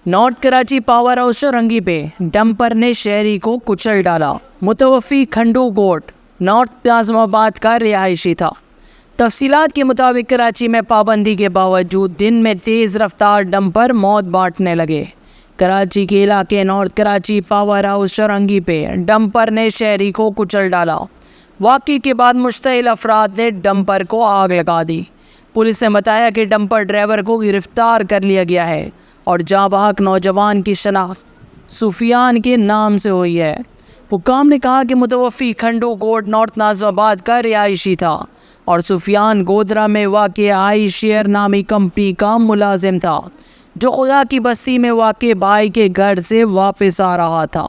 North Karachi power house چورنگی پہ dumper نے شہری کو کچل ڈالا۔ متوفی کھنڈو گوٹ نارتھ ناظم آباد کا رہائشی تھا۔ تفصیلات کے مطابق کراچی میں پابندی کے باوجود دن میں تیز رفتار ڈمپر موت بانٹنے لگے۔ کراچی کے علاقے نارتھ کراچی پاور ہاؤس چورنگی پہ ڈمپر نے شہری کو کچل ڈالا۔ واقعے کے بعد مشتعل افراد نے ڈمپر کو آگ لگا دی۔ پولیس نے بتایا کہ ڈمپر ڈرائیور کو گرفتار کر لیا گیا ہے اور جاں بحق نوجوان کی شناخت سفیان کے نام سے ہوئی ہے۔ حکام نے کہا کہ متوفی کھنڈو گوٹ نارتھ ناظم آباد کا رہائشی تھا اور سفیان گودرا میں واقع آئی شیئر نامی کمپنی کا ملازم تھا، جو خدا کی بستی میں واقع بھائی کے گھر سے واپس آ رہا تھا۔